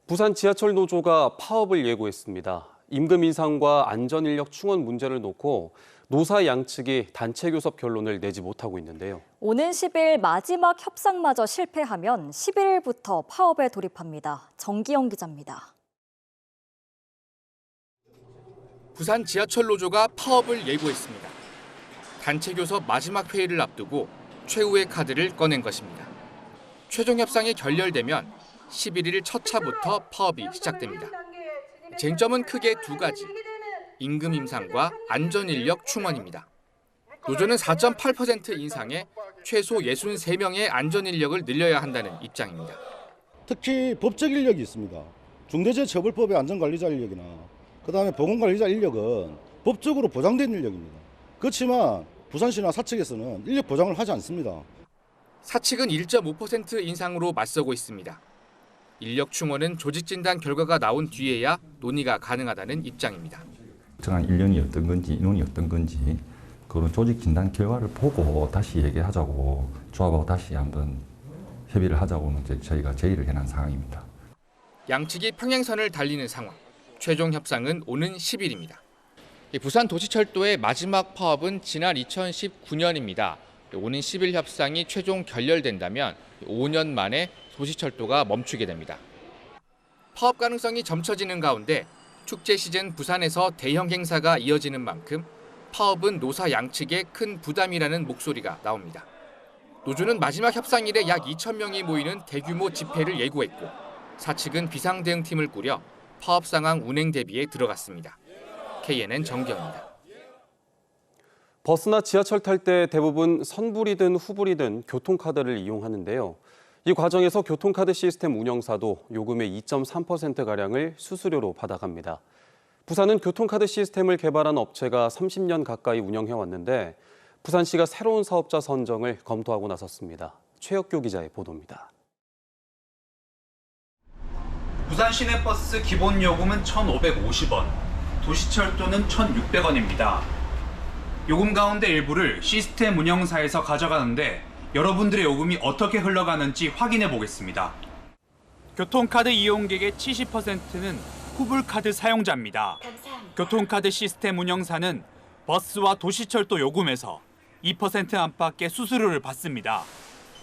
부산 지하철 노조가 파업을 예고했습니다. 임금 인상과 안전인력 충원 문제를 놓고 노사 양측이 단체 교섭 결론을 내지 못하고 있는데요. 오는 10일 마지막 협상마저 실패하면 11일부터 파업에 돌입합니다. 정기영 기자입니다. 부산 지하철 노조가 파업을 예고했습니다. 단체 교섭 마지막 회의를 앞두고 최후의 카드를 꺼낸 것입니다. 최종 협상이 결렬되면 11일 첫 차부터 파업이 시작됩니다. 쟁점은 크게 두 가지, 임금 인상과 안전인력 충원입니다. 노조는 4.8% 인상에 최소 63명의 안전인력을 늘려야 한다는 입장입니다. 특히 법적 인력이 있습니다. 중대재해처벌법의 안전관리자 인력이나 그다음에 보건관리자 인력은 법적으로 보장된 인력입니다. 그렇지만 부산시나 사측에서는 인력 보장을 하지 않습니다. 사측은 1.5% 인상으로 맞서고 있습니다. 인력 충원은 조직 진단 결과가 나온 뒤에야 논의가 가능하다는 입장입니다. 정한 인력이 어떤 건지 인원이 어떤 건지 그런 조직 진단 결과를 보고 다시 얘기하자고 조합하고 다시 한번 협의를 하자고는 이제 저희가 제의를 해놓은 상황입니다. 양측이 평행선을 달리는 상황. 최종 협상은 오는 10일입니다. 부산 도시철도의 마지막 파업은 지난 2019년입니다. 오는 10일 협상이 최종 결렬된다면 5년 만에 도시철도가 멈추게 됩니다. 파업 가능성이 점쳐지는 가운데 축제 시즌 부산에서 대형 행사가 이어지는 만큼 파업은 노사 양측에 큰 부담이라는 목소리가 나옵니다. 노조는 마지막 협상일에 약 2,000명이 모이는 대규모 집회를 예고했고 사측은 비상대응팀을 꾸려 파업 상황 운행 대비에 들어갔습니다. KNN 정기영입니다. 버스나 지하철 탈 때 대부분 선불이든 후불이든 교통카드를 이용하는데요. 이 과정에서 교통카드 시스템 운영사도 요금의 2.3%가량을 수수료로 받아갑니다. 부산은 교통카드 시스템을 개발한 업체가 30년 가까이 운영해왔는데 부산시가 새로운 사업자 선정을 검토하고 나섰습니다. 최혁규 기자의 보도입니다. 부산 시내버스 기본 요금은 1,550원, 도시철도는 1,600원입니다. 요금 가운데 일부를 시스템 운영사에서 가져가는데 여러분들의 요금이 어떻게 흘러가는지 확인해 보겠습니다. 교통카드 이용객의 70%는 후불카드 사용자입니다. 교통카드 시스템 운영사는 버스와 도시철도 요금에서 2% 안팎의 수수료를 받습니다.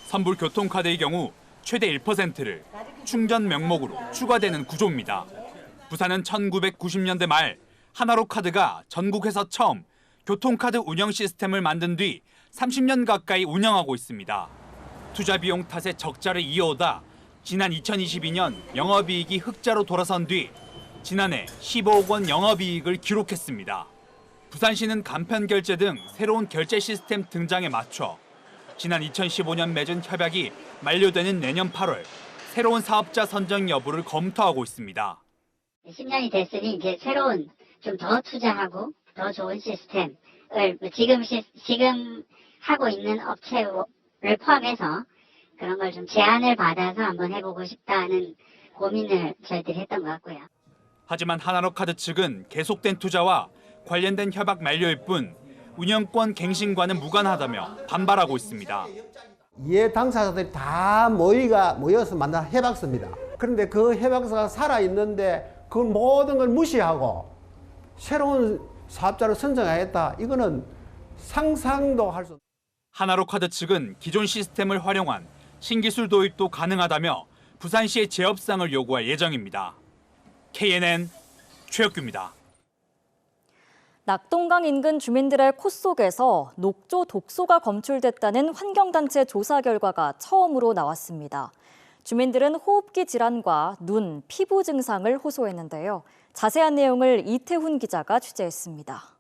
선불 교통카드의 경우 최대 1%를 충전 명목으로 추가되는 구조입니다. 부산은 1990년대 말 하나로카드가 전국에서 처음 교통카드 운영 시스템을 만든 뒤 30년 가까이 운영하고 있습니다. 투자 비용 탓에 적자를 이어오다 지난 2022년 영업이익이 흑자로 돌아선 뒤 지난해 15억 원 영업이익을 기록했습니다. 부산시는 간편 결제 등 새로운 결제 시스템 등장에 맞춰 지난 2015년 맺은 협약이 만료되는 내년 8월 새로운 사업자 선정 여부를 검토하고 있습니다. 10년이 됐으니 이제 새로운 좀 더 투자하고 더 좋은 시스템을 지금 하고 있는 업체를 포함해서 그런 걸 좀 제안을 받아서 한번 해보고 싶다는 고민을 저희들이 했던 것 같고요. 하지만 하나로카드 측은 계속된 투자와 관련된 협약 만료일 뿐 운영권 갱신과는 무관하다며 반발하고 있습니다. 이해 당사자들이 다 모여서 만난 협약서입니다. 그런데 그 협약서가 살아있는데 그 모든 걸 무시하고 새로운 사업자를 선정하겠다. 이거는 상상도 할 수 없습니다. 하나로카드 측은 기존 시스템을 활용한 신기술 도입도 가능하다며 부산시의 재협상을 요구할 예정입니다. KNN 최혁규입니다. 낙동강 인근 주민들의 코 속에서 녹조 독소가 검출됐다는 환경단체 조사 결과가 처음으로 나왔습니다. 주민들은 호흡기 질환과 눈, 피부 증상을 호소했는데요. 자세한 내용을 이태훈 기자가 취재했습니다.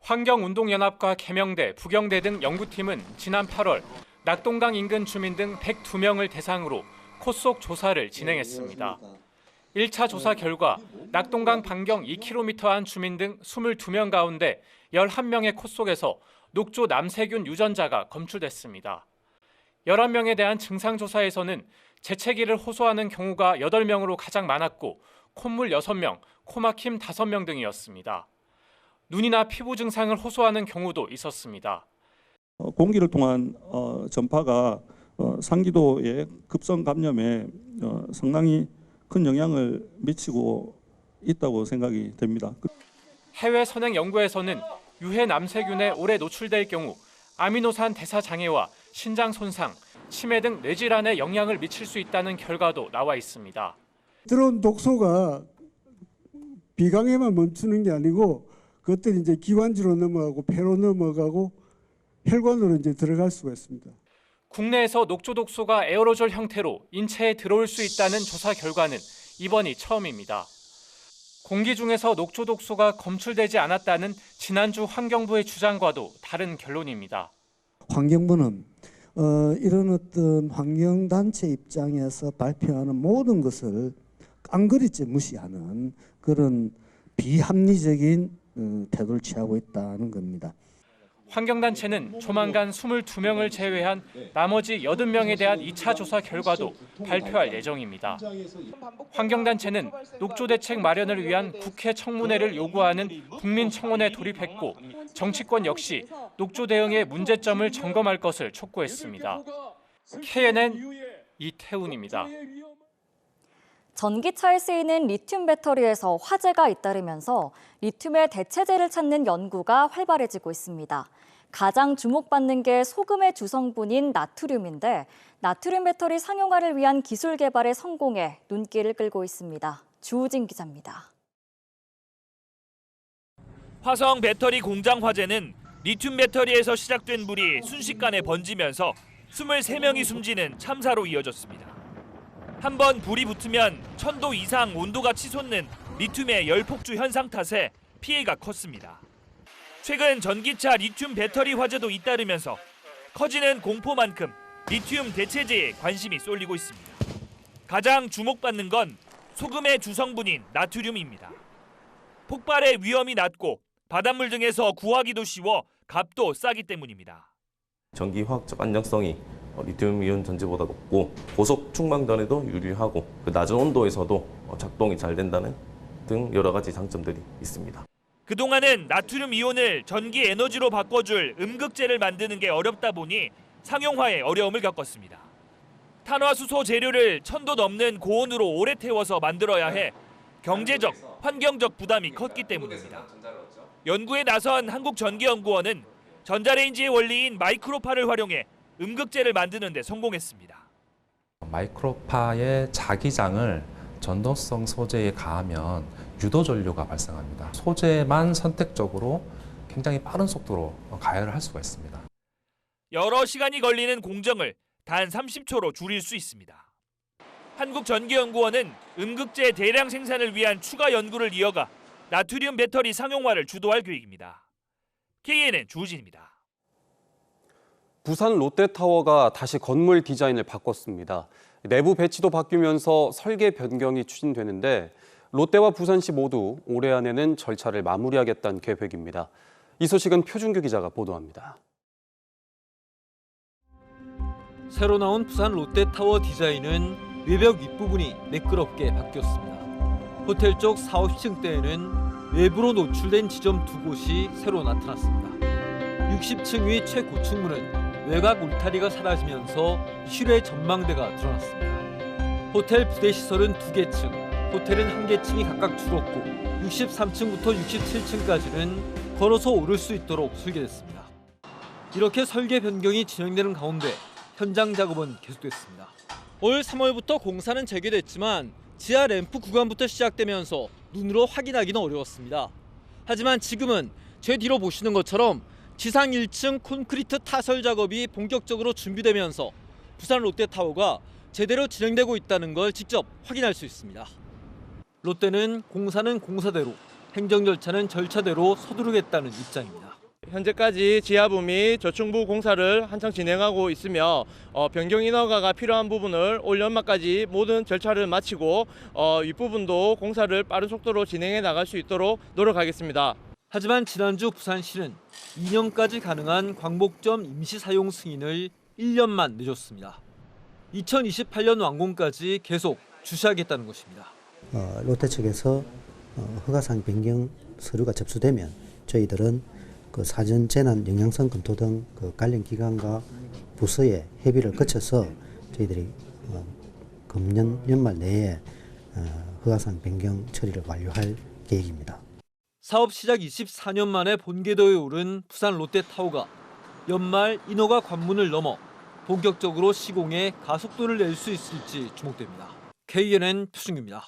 환경운동연합과 계명대, 부경대 등 연구팀은 지난 8월 낙동강 인근 주민 등 102명을 대상으로 코 속 조사를 진행했습니다. 1차 조사 결과 낙동강 반경 2km 안 주민 등 22명 가운데 11명의 코 속에서 녹조 남세균 유전자가 검출됐습니다. 11명에 대한 증상조사에서는 재채기를 호소하는 경우가 8명으로 가장 많았고 콧물 6명, 코막힘 5명 등이었습니다. 눈이나 피부 증상을 호소하는 경우도 있었습니다. 공기를 통한 전파가 상기도의 급성 감염에 상당히 큰 영향을 미치고 있다고 생각이 됩니다. 해외 선행 연구에서는 유해 남세균에 오래 노출될 경우 아미노산 대사 장애와 신장 손상, 치매 등 뇌질환에 영향을 미칠 수 있다는 결과도 나와 있습니다. 들어온 독소가 비강에만 멈추는 게 아니고 그것들이 이제 기관지로 넘어가고 폐로 넘어가고 혈관으로 이제 들어갈 수가 있습니다. 국내에서 녹조 독소가 에어로졸 형태로 인체에 들어올 수 있다는 조사 결과는 이번이 처음입니다. 공기 중에서 녹조 독소가 검출되지 않았다는 지난주 환경부의 주장과도 다른 결론입니다. 환경부는 이런 어떤 환경단체 입장에서 발표하는 모든 것을 깡그리째 무시하는 그런 비합리적인 태도를 취하고 있다는 겁니다. 환경단체는 조만간 22명을 제외한 나머지 80명에 대한 2차 조사 결과도 발표할 예정입니다. 환경단체는 녹조 대책 마련을 위한 국회 청문회를 요구하는 국민청원에 돌입했고 정치권 역시 녹조 대응의 문제점을 점검할 것을 촉구했습니다. KNN 이태훈입니다. 전기차에 쓰이는 리튬 배터리에서 화재가 잇따르면서 리튬의 대체제를 찾는 연구가 활발해지고 있습니다. 가장 주목받는 게 소금의 주성분인 나트륨인데 나트륨 배터리 상용화를 위한 기술 개발에 성공해 눈길을 끌고 있습니다. 주우진 기자입니다. 화성 배터리 공장 화재는 리튬 배터리에서 시작된 불이 순식간에 번지면서 23명이 숨지는 참사로 이어졌습니다. 한번 불이 붙으면 1000도 이상 온도가 치솟는 리튬의 열폭주 현상 탓에 피해가 컸습니다. 최근 전기차 리튬 배터리 화재도 잇따르면서 커지는 공포만큼 리튬 대체제에 관심이 쏠리고 있습니다. 가장 주목받는 건 소금의 주성분인 나트륨입니다. 폭발의 위험이 낮고 바닷물 등에서 구하기도 쉬워 값도 싸기 때문입니다. 전기화학적 안정성이 리튬이온 전지보다 높고 고속 충망전에도 유리하고 낮은 온도에서도 작동이 잘 된다는 등 여러 가지 장점들이 있습니다. 그동안은 나트륨 이온을 전기 에너지로 바꿔줄 음극재를 만드는 게 어렵다 보니 상용화에 어려움을 겪었습니다. 탄화수소 재료를 1000도 넘는 고온으로 오래 태워서 만들어야 해 경제적, 환경적 부담이 컸기 때문입니다. 연구에 나선 한국전기연구원은 전자레인지의 원리인 마이크로파를 활용해 음극재를 만드는 데 성공했습니다. 마이크로파의 자기장을 전도성 소재에 가하면 유도전류가 발생합니다. 소재만 선택적으로 굉장히 빠른 속도로 가열을 할 수가 있습니다. 여러 시간이 걸리는 공정을 단 30초로 줄일 수 있습니다. 한국전기연구원은 음극재 대량 생산을 위한 추가 연구를 이어가 나트륨 배터리 상용화를 주도할 계획입니다. KNN 주우진입니다. 부산 롯데타워가 다시 건물 디자인을 바꿨습니다. 내부 배치도 바뀌면서 설계 변경이 추진되는데 롯데와 부산시 모두 올해 안에는 절차를 마무리하겠다는 계획입니다. 이 소식은 표준규 기자가 보도합니다. 새로 나온 부산 롯데타워 디자인은 외벽 윗부분이 매끄럽게 바뀌었습니다. 호텔 쪽 4, 50층대에는 외부로 노출된 지점 2곳이 새로 나타났습니다. 60층 위 최고층문은 외곽 울타리가 사라지면서 실외 전망대가 드러났습니다. 호텔 부대시설은 2개 층, 호텔은 1개 층이 각각 줄었고 63층부터 67층까지는 걸어서 오를 수 있도록 설계됐습니다. 이렇게 설계 변경이 진행되는 가운데 현장 작업은 계속됐습니다. 올 3월부터 공사는 재개됐지만 지하 램프 구간부터 시작되면서 눈으로 확인하기는 어려웠습니다. 하지만 지금은 제 뒤로 보시는 것처럼 지상 1층 콘크리트 타설 작업이 본격적으로 준비되면서 부산 롯데타워가 제대로 진행되고 있다는 걸 직접 확인할 수 있습니다. 롯데는 공사는 공사대로, 행정 절차는 절차대로 서두르겠다는 입장입니다. 현재까지 지하부 및 저층부 공사를 한창 진행하고 있으며 변경 인허가가 필요한 부분을 올 연말까지 모든 절차를 마치고 윗부분도 공사를 빠른 속도로 진행해 나갈 수 있도록 노력하겠습니다. 하지만 지난주 부산시는 2년까지 가능한 광복점 임시 사용 승인을 1년만 내줬습니다. 2028년 완공까지 계속 주시하겠다는 것입니다. 롯데 측에서 허가사항 변경 서류가 접수되면 저희들은 그 사전 재난 영향성 검토 등 그 관련 기관과 부서의 협의를 거쳐서 저희들이 금년 연말 내에 허가사항 변경 처리를 완료할 계획입니다. 사업 시작 24년 만에 본궤도에 오른 부산 롯데타워가 연말 인허가 관문을 넘어 본격적으로 시공에 가속도를 낼 수 있을지 주목됩니다. KNN 표승규입니다.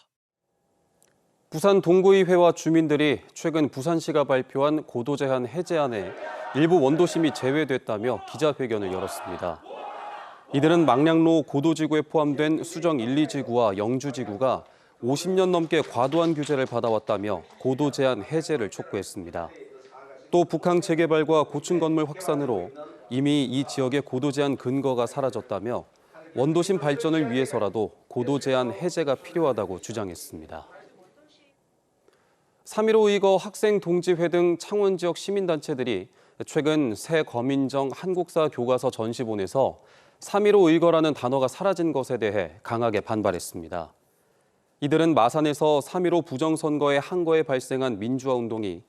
부산 동구의회와 주민들이 최근 부산시가 발표한 고도 제한 해제안에 일부 원도심이 제외됐다며 기자회견을 열었습니다. 이들은 망량로 고도지구에 포함된 수정 1, 2지구와 영주지구가 50년 넘게 과도한 규제를 받아왔다며 고도 제한 해제를 촉구했습니다. 또 북항 재개발과 고층 건물 확산으로 이미 이 지역의 고도 제한 근거가 사라졌다며 원도심 발전을 위해서라도 고도 제한 해제가 필요하다고 주장했습니다. 3.15 의거 학생 동지회 등 창원 지역 시민단체들이 최근 새 검인정 한국사 교과서 전시본에서 3.15 의거라는 단어가 사라진 것에 대해 강하게 반발했습니다. 이들은 마산에서 3.15 부정선거의 한거에 발생한 민주화운동이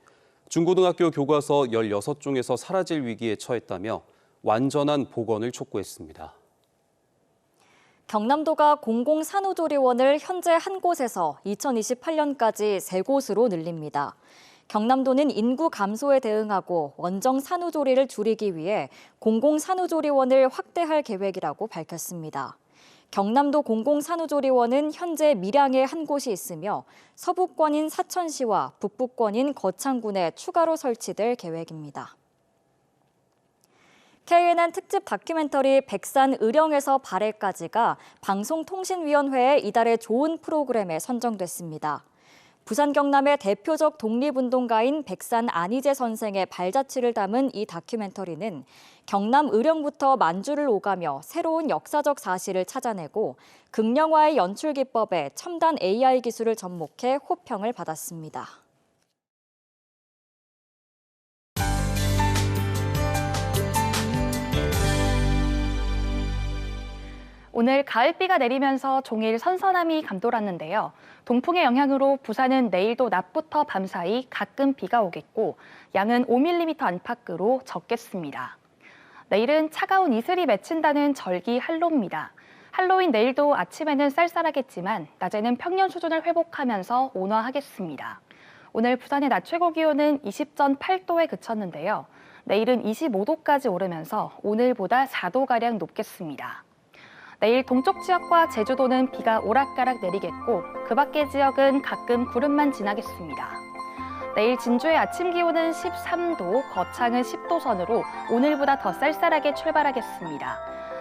중고등학교 교과서 16종에서 사라질 위기에 처했다며 완전한 복원을 촉구했습니다. 경남도가 공공산후조리원을 현재 한 곳에서 2028년까지 3곳으로 늘립니다. 경남도는 인구 감소에 대응하고 원정 산후조리를 줄이기 위해 공공산후조리원을 확대할 계획이라고 밝혔습니다. 경남도 공공산후조리원은 현재 밀양에 한 곳이 있으며 서부권인 사천시와 북부권인 거창군에 추가로 설치될 계획입니다. KNN 특집 다큐멘터리 백산 의령에서 발해까지가 방송통신위원회의 이달의 좋은 프로그램에 선정됐습니다. 부산 경남의 대표적 독립운동가인 백산 안희재 선생의 발자취를 담은 이 다큐멘터리는 경남 의령부터 만주를 오가며 새로운 역사적 사실을 찾아내고 극영화의 연출 기법에 첨단 AI 기술을 접목해 호평을 받았습니다. 오늘 가을비가 내리면서 종일 선선함이 감돌았는데요. 동풍의 영향으로 부산은 내일도 낮부터 밤 사이 가끔 비가 오겠고 양은 5mm 안팎으로 적겠습니다. 내일은 차가운 이슬이 맺힌다는 절기 할로입니다. 할로윈 내일도 아침에는 쌀쌀하겠지만 낮에는 평년 수준을 회복하면서 온화하겠습니다. 오늘 부산의 낮 최고 기온은 20.8도에 그쳤는데요. 내일은 25도까지 오르면서 오늘보다 4도가량 높겠습니다. 내일 동쪽 지역과 제주도는 비가 오락가락 내리겠고 그 밖의 지역은 가끔 구름만 지나겠습니다. 내일 진주의 아침 기온은 13도, 거창은 10도 선으로 오늘보다 더 쌀쌀하게 출발하겠습니다.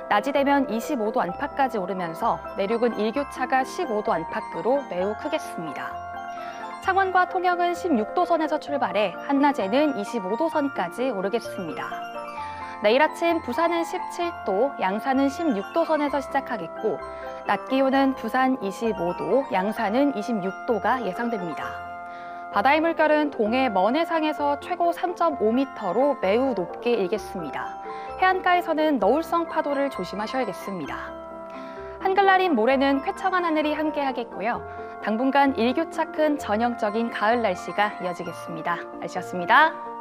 낮이 되면 25도 안팎까지 오르면서 내륙은 일교차가 15도 안팎으로 매우 크겠습니다. 창원과 통영은 16도 선에서 출발해 한낮에는 25도 선까지 오르겠습니다. 내일 아침 부산은 17도, 양산은 16도 선에서 시작하겠고 낮 기온은 부산 25도, 양산은 26도가 예상됩니다. 바다의 물결은 동해 먼해상에서 최고 3.5m로 매우 높게 일겠습니다. 해안가에서는 너울성 파도를 조심하셔야겠습니다. 한글날인 모레는 쾌청한 하늘이 함께하겠고요. 당분간 일교차 큰 전형적인 가을 날씨가 이어지겠습니다. 날씨였습니다.